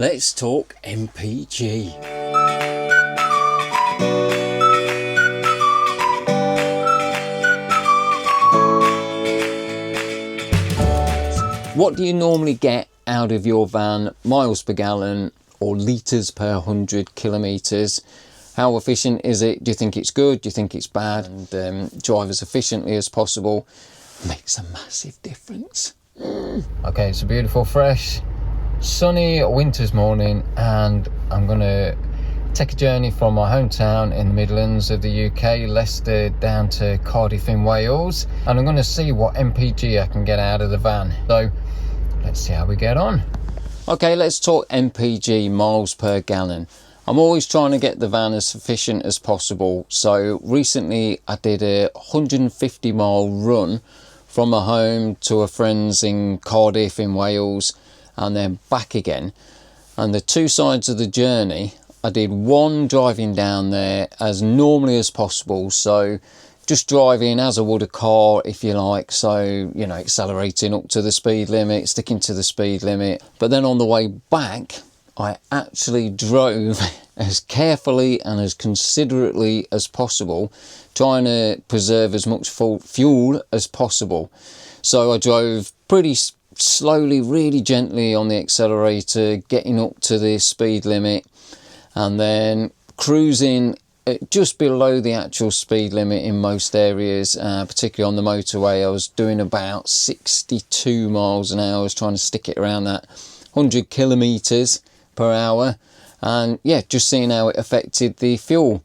Let's talk MPG. What do you normally get out of your van, miles per gallon or litres per 100 kilometres? How efficient is it? Do you think it's good? Do you think it's bad? And drive as efficiently as possible makes a massive difference. Okay, it's a beautiful, fresh, sunny winter's morning, and I'm gonna take a journey from my hometown in the Midlands of the UK, Leicester, down to Cardiff in Wales, and I'm gonna see what MPG I can get out of the van. So let's see how we get on. Okay, let's talk MPG, miles per gallon. I'm always trying to get the van as efficient as possible. So recently I did a 150 mile run from my home to a friend's in Cardiff in Wales and then back again. And the two sides of the journey, I did one driving down there as normally as possible. So just driving as I would a car, if you like. So, you know, accelerating up to the speed limit, sticking to the speed limit. But then on the way back, I actually drove as carefully and as considerately as possible, trying to preserve as much fuel as possible. So I drove pretty slowly, really gently on the accelerator, getting up to the speed limit, and then cruising just below the actual speed limit in most areas, particularly on the motorway. I was doing about 62 miles an hour. I was trying to stick it around that 100 kilometers per hour, and yeah, just seeing how it affected the fuel.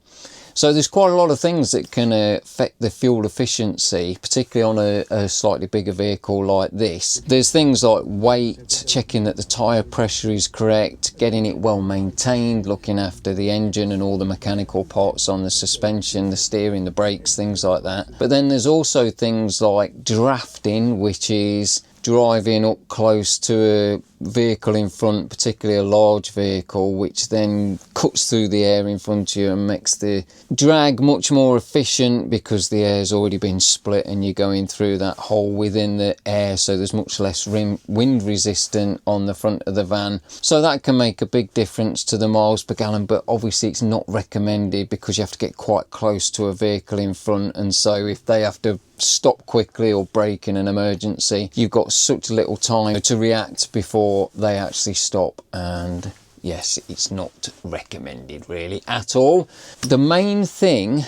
So there's quite a lot of things that can affect the fuel efficiency, particularly on a slightly bigger vehicle like this. There's things like weight, checking that the tyre pressure is correct, getting it well maintained, looking after the engine and all the mechanical parts on the suspension, the steering, the brakes, things like that. But then there's also things like drafting, which is driving up close to a vehicle in front, particularly a large vehicle, which then cuts through the air in front of you and makes the drag much more efficient because the air's already been split and you're going through that hole within the air, so there's much less wind resistant on the front of the van. So that can make a big difference to the miles per gallon, but obviously it's not recommended because you have to get quite close to a vehicle in front, and so if they have to stop quickly or brake in an emergency, you've got such little time to react before they actually stop. And yes, it's not recommended really at all. The main thing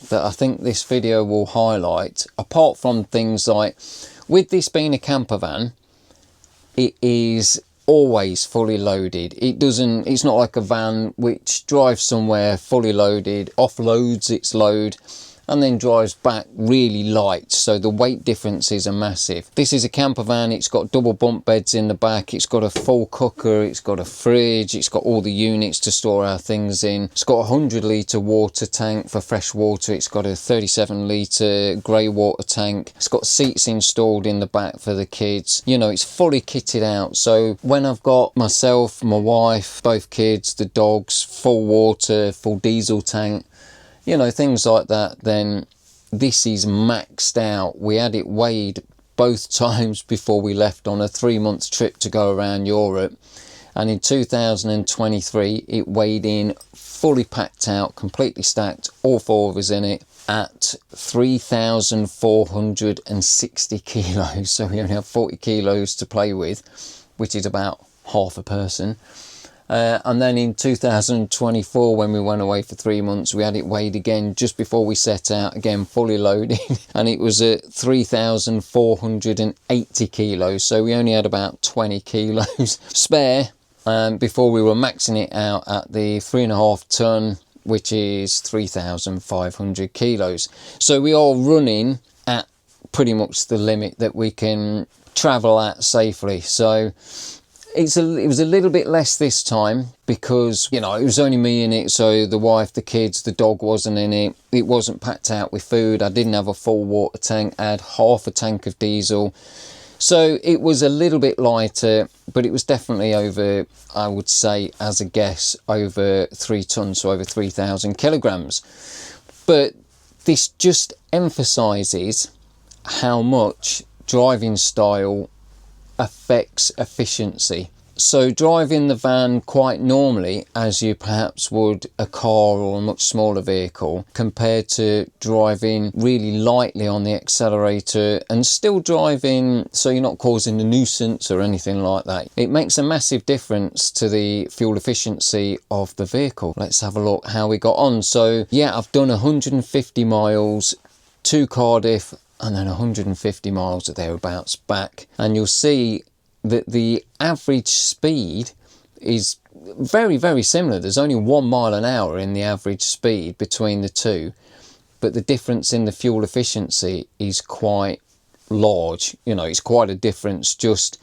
that I think this video will highlight, apart from things like, with this being a camper van, it is always fully loaded. It's not like a van which drives somewhere fully loaded, offloads its load and then drives back really light, so the weight differences are massive. This is a camper van. It's got double bunk beds in the back, it's got a full cooker, it's got a fridge, it's got all the units to store our things in, it's got a 100 litre water tank for fresh water, it's got a 37 litre grey water tank, it's got seats installed in the back for the kids. You know, it's fully kitted out. So when I've got myself, my wife, both kids, the dogs, full water, full diesel tank, you know, things like that, then this is maxed out. We had it weighed both times before we left on a 3-month trip to go around Europe, and in 2023 it weighed in fully packed out, completely stacked, all four of us in it, at 3,460 kilos. So we only have 40 kilos to play with, which is about half a person. And then in 2024, when we went away for 3 months, we had it weighed again just before we set out, again fully loaded, and it was at 3,480 kilos. So we only had about 20 kilos spare before we were maxing it out at the 3.5 ton, which is 3,500 kilos. So we are running at pretty much the limit that we can travel at safely. So it was a little bit less this time because, you know, it was only me in it, so the wife, the kids, the dog wasn't in it. It wasn't packed out with food. I didn't have a full water tank. I had half a tank of diesel. So it was a little bit lighter, but it was definitely over, I would say, as a guess, over 3 tons, so over 3,000 kilograms. But this just emphasises how much driving style affects efficiency. So driving the van quite normally, as you perhaps would a car or a much smaller vehicle, compared to driving really lightly on the accelerator and still driving so you're not causing a nuisance or anything like that, it makes a massive difference to the fuel efficiency of the vehicle. Let's have a look how we got on. So yeah, I've done 150 miles to Cardiff and then 150 miles or thereabouts back, and you'll see that the average speed is very, very similar. There's only 1 mile an hour in the average speed between the two, but the difference in the fuel efficiency is quite large. You know, it's quite a difference. Just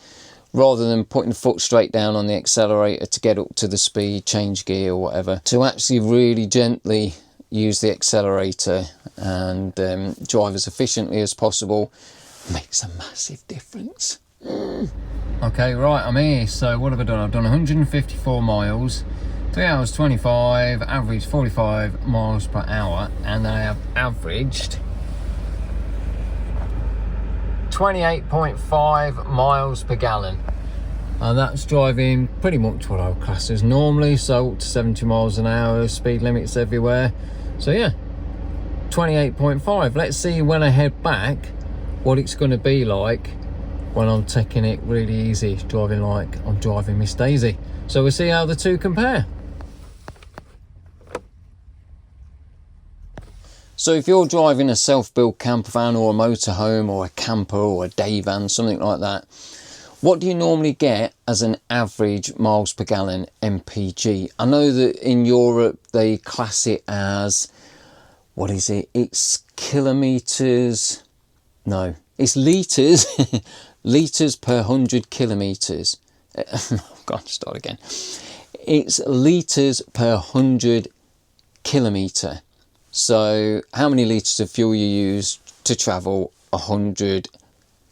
rather than putting the foot straight down on the accelerator to get up to the speed, change gear or whatever, to actually really gently use the accelerator and drive as efficiently as possible makes a massive difference. Okay, right, I'm here. So what have I done? I've done 154 miles, 3 hours 25, average 45 miles per hour, and then I have averaged 28.5 miles per gallon. And that's driving pretty much what I would class as normally, so up to 70 miles an hour, speed limits everywhere. So yeah, 28.5. Let's see when I head back what it's going to be like when I'm taking it really easy, driving like I'm driving Miss Daisy. So we'll see how the two compare. So if you're driving a self-built camper van or a motorhome or a camper or a day van, something like that, what do you normally get as an average miles per gallon MPG? I know that in Europe they class it as, what is it? It's kilometers. No, it's litres. Litres per 100 kilometres. I've got to start again. It's litres per 100 kilometre. So how many litres of fuel you use to travel 100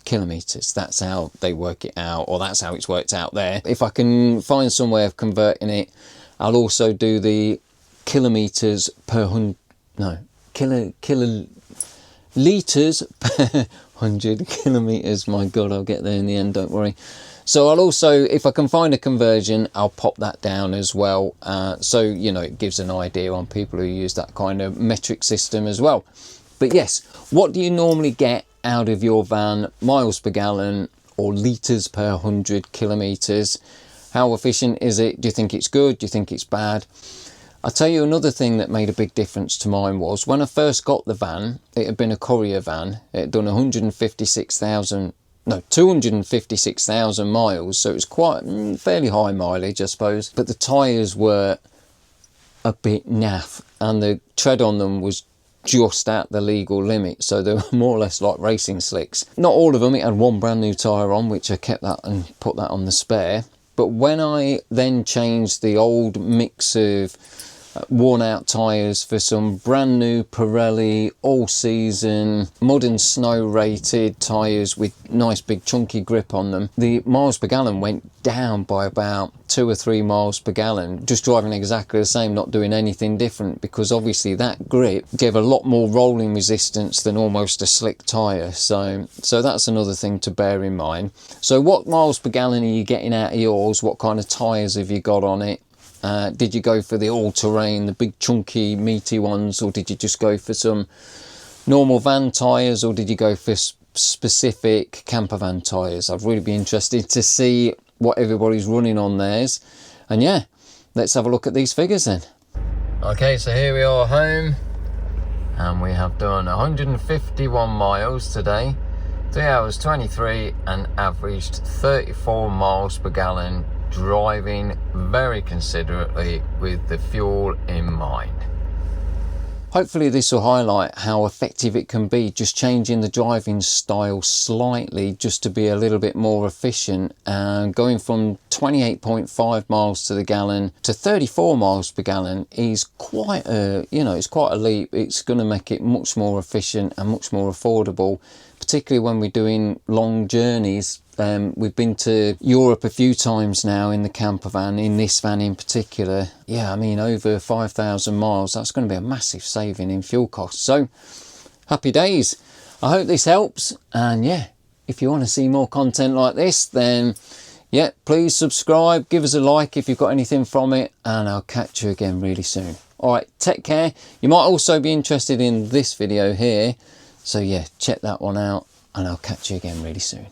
kilometres? That's how they work it out, or that's how it's worked out there. If I can find some way of converting it, I'll also do the kilometres per litres per 100 kilometres. My God, I'll get there in the end, don't worry. So I'll also, if I can find a conversion, I'll pop that down as well. So, you know, it gives an idea on people who use that kind of metric system as well. But yes, what do you normally get out of your van, miles per gallon or litres per 100 kilometres? How efficient is it? Do you think it's good? Do you think it's bad? I'll tell you another thing that made a big difference to mine was when I first got the van, it had been a courier van. It had done 256,000 miles, so it was quite fairly high mileage, I suppose. But the tyres were a bit naff and the tread on them was just at the legal limit, so they were more or less like racing slicks. Not all of them. It had one brand new tyre on, which I kept that and put that on the spare. But when I then changed the old mix of worn out tyres for some brand new Pirelli all season mud and snow rated tyres with nice big chunky grip on them, the miles per gallon went down by about 2 or 3 miles per gallon, just driving exactly the same, not doing anything different, because obviously that grip gave a lot more rolling resistance than almost a slick tyre. So that's another thing to bear in mind. So what miles per gallon are you getting out of yours? What kind of tyres have you got on it? Did you go for the all-terrain, the big chunky meaty ones, or did you just go for some normal van tyres, or did you go for specific camper van tyres? I'd really be interested to see what everybody's running on theirs. And yeah, let's have a look at these figures then. Okay, so here we are home, and we have done 151 miles today, 3 hours 23, and averaged 34 miles per gallon, driving very considerately with the fuel in mind. Hopefully this will highlight how effective it can be, just changing the driving style slightly just to be a little bit more efficient, and going from 28.5 miles to the gallon to 34 miles per gallon is quite a, it's quite a leap. It's going to make it much more efficient and much more affordable, particularly when we're doing long journeys. We've been to Europe a few times now in the camper van, in this van in particular. Yeah, I mean, over 5,000 miles, that's going to be a massive saving in fuel costs. So, happy days. I hope this helps. And yeah, if you want to see more content like this, then Yeah, please subscribe, give us a like if you've got anything from it, and I'll catch you again really soon. All right, take care. You might also be interested in this video here, so yeah, check that one out, and I'll catch you again really soon.